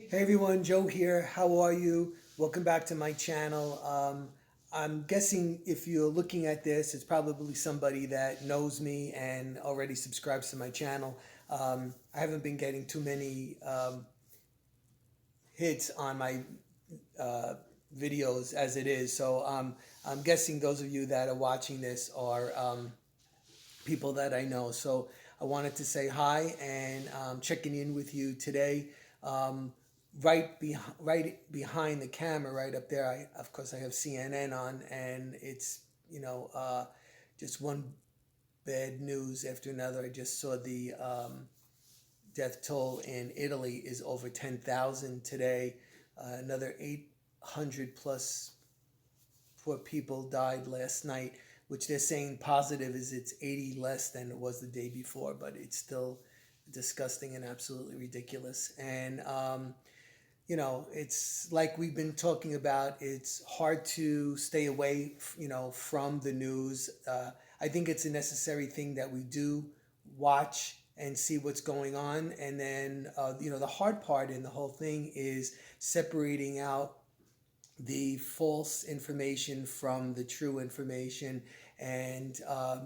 Hey everyone, Joe here. How are you? Welcome back to my channel. I'm guessing if you're looking at this, it's probably somebody that knows me and already subscribes to my channel. I haven't been getting too many hits on my uh, videos as it is, so I'm guessing those of you that are watching this are people that I know. So I wanted to say hi and checking in with you today. Um, right behind the camera, right up there. Of course, I have CNN on, and it's just one bad news after another. I just saw the death toll in Italy is over 10,000 today. Another 800 plus poor people died last night, which they're saying positive is it's 80 less than it was the day before, but it's still disgusting and absolutely ridiculous. And it's like we've been talking about. It's hard to stay away, from the news. I think it's a necessary thing that we do watch and see what's going on. And then, the hard part in the whole thing is separating out the false information from the true information. And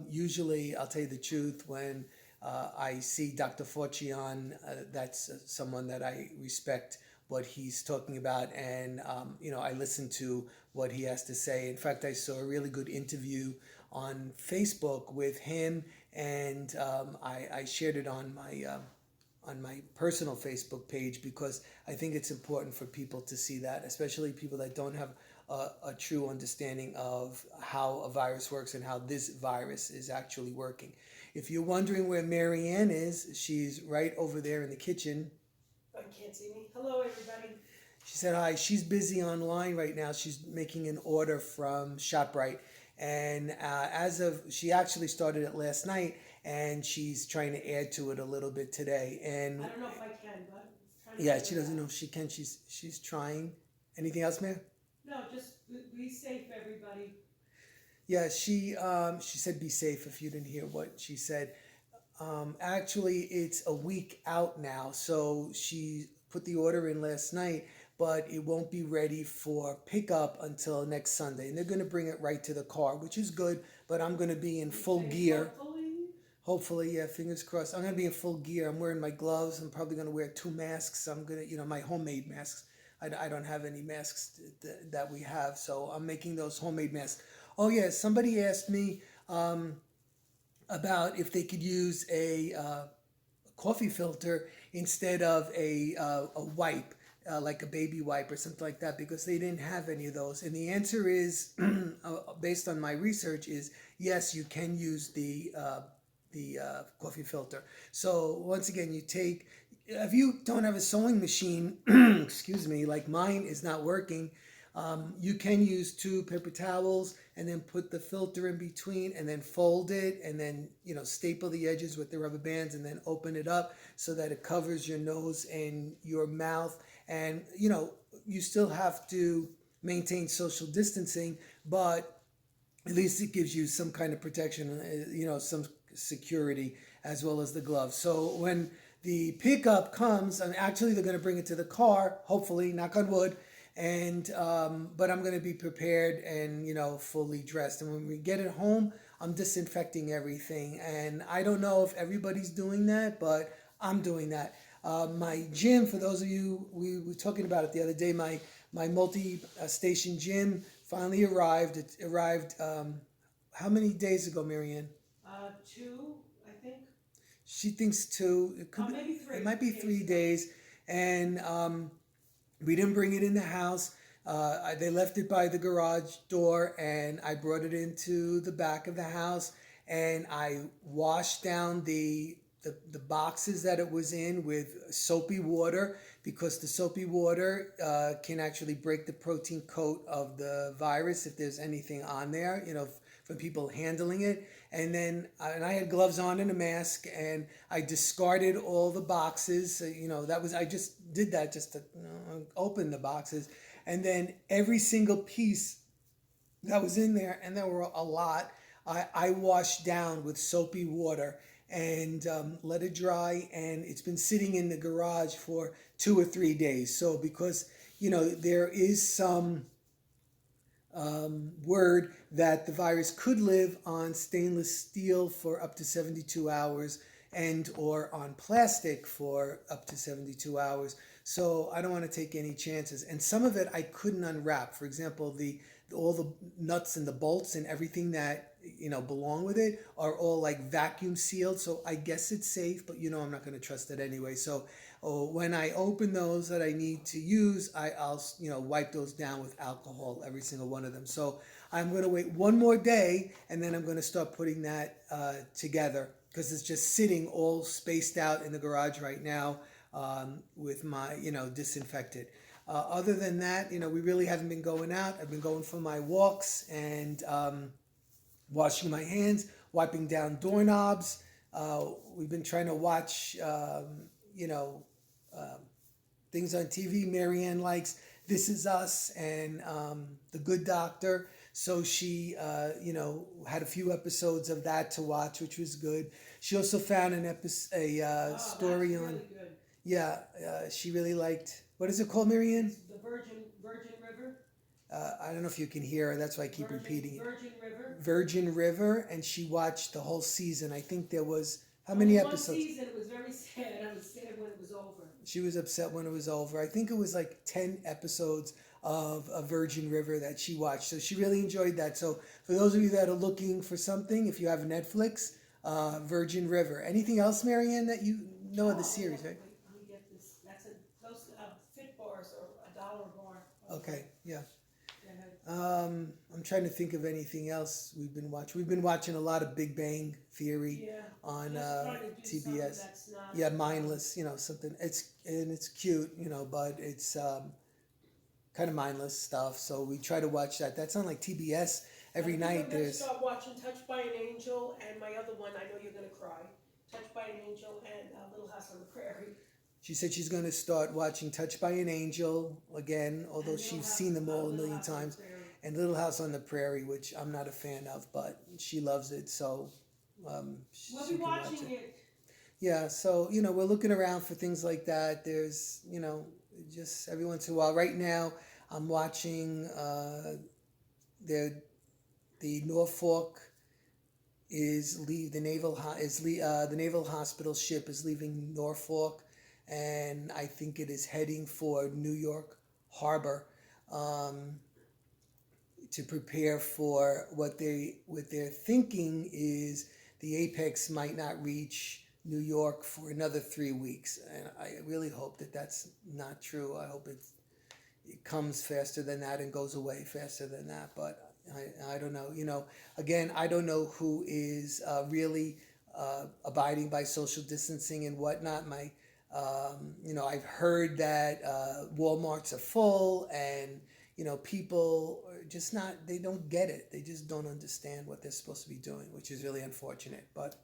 usually, I'll tell you the truth, when I see Dr. Fauci on, that's someone that I respect what he's talking about, and I listen to what he has to say. In fact, I saw a really good interview on Facebook with him, and I shared it on my personal Facebook page because I think it's important for people to see that, especially people that don't have a true understanding of how a virus works and how this virus is actually working. If you're wondering where Marianne is, she's right over there in the kitchen. I can't see me. Hello, everybody. She said hi. She's busy online right now. She's making an order from ShopRite. And she actually started it last night, and she's trying to add to it a little bit today. And I don't know if I can, but I'm trying to yeah, figure she it doesn't out. know if she can. She's trying. Anything else, Mayor? No, just be safe, everybody. Yeah, she said be safe. If you didn't hear what she said, actually it's a week out now. So she put the order in last night, but it won't be ready for pickup until next Sunday. And they're going to bring it right to the car, which is good. But I'm going to be in full gear. Hopefully. Hopefully, yeah, fingers crossed. I'm going to be in full gear. I'm wearing my gloves. I'm probably going to wear two masks. I'm going to, my homemade masks. I don't have any masks that we have, so I'm making those homemade masks. Oh, yeah, somebody asked me about if they could use a coffee filter instead of a wipe, like a baby wipe or something like that, because they didn't have any of those. And the answer is, based on my research, is yes, you can use the coffee filter. So once again, if you don't have a sewing machine, excuse me, like mine is not working, you can use two paper towels and then put the filter in between and then fold it and then staple the edges with the rubber bands and then open it up so that it covers your nose and your mouth. And you still have to maintain social distancing, but at least it gives you some kind of protection, some security, as well as the gloves. So when the pickup comes, and actually they're going to bring it to the car, hopefully, knock on wood, and but I'm going to be prepared and fully dressed. And when we get it home, I'm disinfecting everything. And I don't know if everybody's doing that, but I'm doing that. My gym, for those of you, we were talking about it the other day, my multi-station gym finally arrived. It arrived how many days ago, Marianne? Two, I think. She thinks two. It could Maybe three. It might be 3 days. And we didn't bring it in the house. They left it by the garage door, and I brought it into the back of the house, and I washed down the boxes that it was in with soapy water, because the soapy water can actually break the protein coat of the virus if there's anything on there, from people handling it. And then I had gloves on and a mask, and I discarded all the boxes. I just did that just to open the boxes. And then every single piece that was in there, and there were a lot, I washed down with soapy water. and let it dry. And it's been sitting in the garage for 2 or 3 days. So because, there is some word that the virus could live on stainless steel for up to 72 hours and or on plastic for up to 72 hours. So I don't want to take any chances. And some of it I couldn't unwrap. For example, the all the nuts and the bolts and everything that belong with it are all like vacuum sealed. So I guess it's safe, but I'm not going to trust it anyway. So when I open those that I need to use, I'll wipe those down with alcohol, every single one of them. So I'm going to wait one more day, and then I'm going to start putting that together, because it's just sitting all spaced out in the garage right now, with my disinfected. Other than that, we really haven't been going out. I've been going for my walks and washing my hands, wiping down doorknobs. We've been trying to watch, things on TV. Marianne likes This Is Us and The Good Doctor. So she, had a few episodes of that to watch, which was good. She also found a story on. Really good. Yeah, she really liked. What is it called, Marianne? The Virgin River. I don't know if you can hear her. That's why I keep repeating it. Virgin River. Virgin River, and she watched the whole season. I think there was how many episodes? One season, it was very sad. I was sad when it was over. She was upset when it was over. I think it was like 10 episodes of a Virgin River that she watched. So she really enjoyed that. So for those of you that are looking for something, if you have Netflix, Virgin River. Anything else, Marianne, that you know of the series, right? Let me get this. That's those Fit Bars or $1 bar. Okay, yeah. Go ahead. I'm trying to think of anything else we've been watching. We've been watching a lot of Big Bang Theory on Just trying to do TBS. something that's not, Yeah, mindless, something. It's cute, but it's kind of mindless stuff. So we try to watch that. That's on like TBS every night. I'm There's start watching Touched by an Angel, and my other one, I know you're gonna cry. Touched by an Angel and Little House on the Prairie. She said she's going to start watching Touched by an Angel again, although And she's seen them all a million House on the times. Prairie. And Little House on the Prairie, which I'm not a fan of, but she loves it, so We'll she be can watch watching it. it. Yeah, so we're looking around for things like that. There's just every once in a while. Right now, I'm watching the Norfolk the naval hospital ship is leaving Norfolk, and I think it is heading for New York Harbor, to prepare for what they're thinking is the apex might not reach New York for another 3 weeks, and I really hope that that's not true. I hope it comes faster than that and goes away faster than that, but I don't know. Again, I don't know who is really abiding by social distancing and whatnot. I've heard that Walmarts are full, and people are just they don't get it. They just don't understand what they're supposed to be doing, which is really unfortunate. But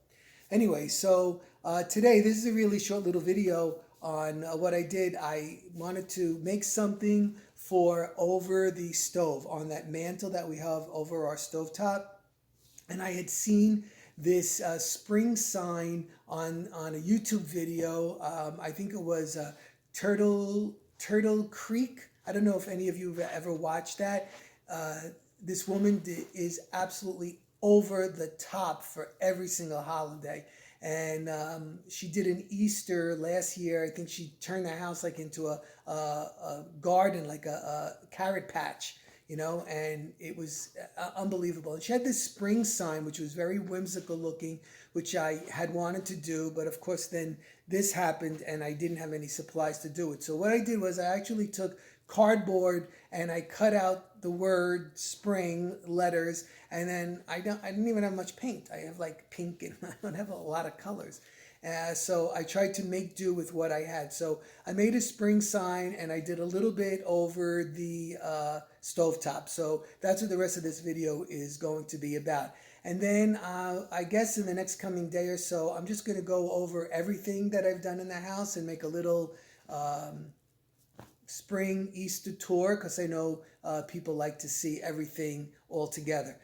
anyway, so today, this is a really short little video on what I did. I wanted to make something for over the stove, on that mantle that we have over our stovetop. And I had seen this spring sign on a YouTube video. I think it was Turtle Creek. I don't know if any of you have ever watched that. This woman is absolutely over the top for every single holiday. And she did an Easter last year. I think she turned the house like into a garden, like a carrot patch, and it was unbelievable. And she had this spring sign, which was very whimsical looking, which I had wanted to do. But of course, then this happened and I didn't have any supplies to do it. So what I did was I actually took cardboard and I cut out the word spring letters, and then I didn't even have much paint. I have like pink and I don't have a lot of colors. So I tried to make do with what I had. So I made a spring sign and I did a little bit over the stovetop. So that's what the rest of this video is going to be about. And then I guess in the next coming day or so, I'm just going to go over everything that I've done in the house and make a little spring Easter tour, because I know people like to see everything all together.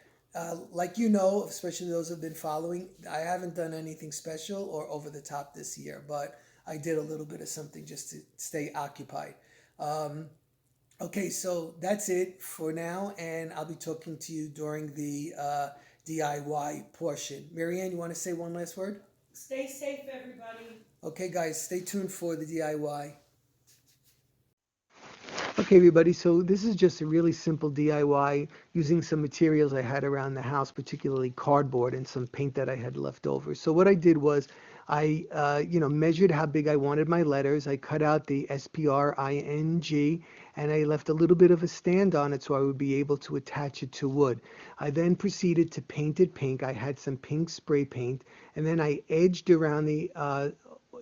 Like you know, especially those who've been following, I haven't done anything special or over the top this year, but I did a little bit of something just to stay occupied. Um, okay, so that's it for now, and I'll be talking to you during the DIY portion. Marianne, you want to say one last word? Stay safe, everybody. Okay, guys, stay tuned for the DIY. Okay, everybody, so this is just a really simple DIY using some materials I had around the house, particularly cardboard and some paint that I had left over. So what I did was measured how big I wanted my letters. I cut out the SPRING and I left a little bit of a stand on it so I would be able to attach it to wood. I then proceeded to paint it pink. I had some pink spray paint and then I edged around the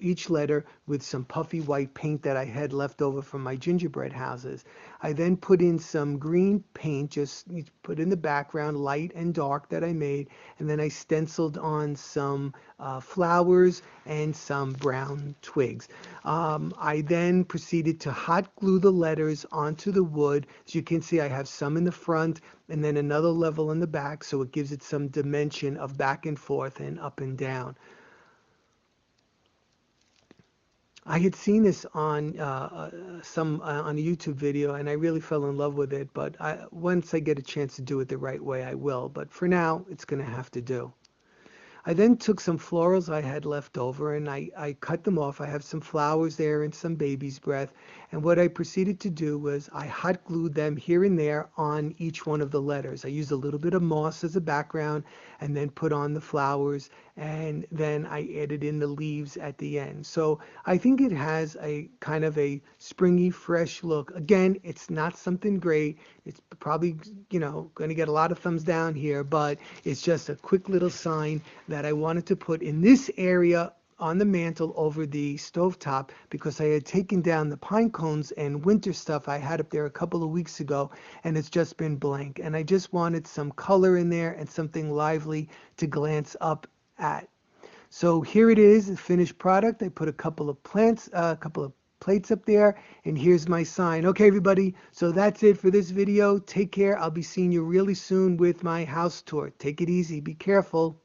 each letter with some puffy white paint that I had left over from my gingerbread houses. I then put in some green paint, just put in the background, light and dark that I made, and then I stenciled on some flowers and some brown twigs. I then proceeded to hot glue the letters onto the wood. As you can see, I have some in the front and then another level in the back, so it gives it some dimension of back and forth and up and down. I had seen this on some on a YouTube video, and I really fell in love with it. But once I get a chance to do it the right way, I will. But for now, it's going to have to do. I then took some florals I had left over and I cut them off. I have some flowers there and some baby's breath. And what I proceeded to do was I hot glued them here and there on each one of the letters. I used a little bit of moss as a background and then put on the flowers and then I added in the leaves at the end. So I think it has a kind of a springy, fresh look. Again, it's not something great. It's probably, going to get a lot of thumbs down here, but it's just a quick little sign that I wanted to put in this area on the mantle over the stovetop because I had taken down the pine cones and winter stuff I had up there a couple of weeks ago and it's just been blank. And I just wanted some color in there and something lively to glance up at. So here it is, the finished product. I put a couple of plates up there, and here's my sign. Okay, everybody, so that's it for this video. Take care. I'll be seeing you really soon with my house tour. Take it easy. Be careful.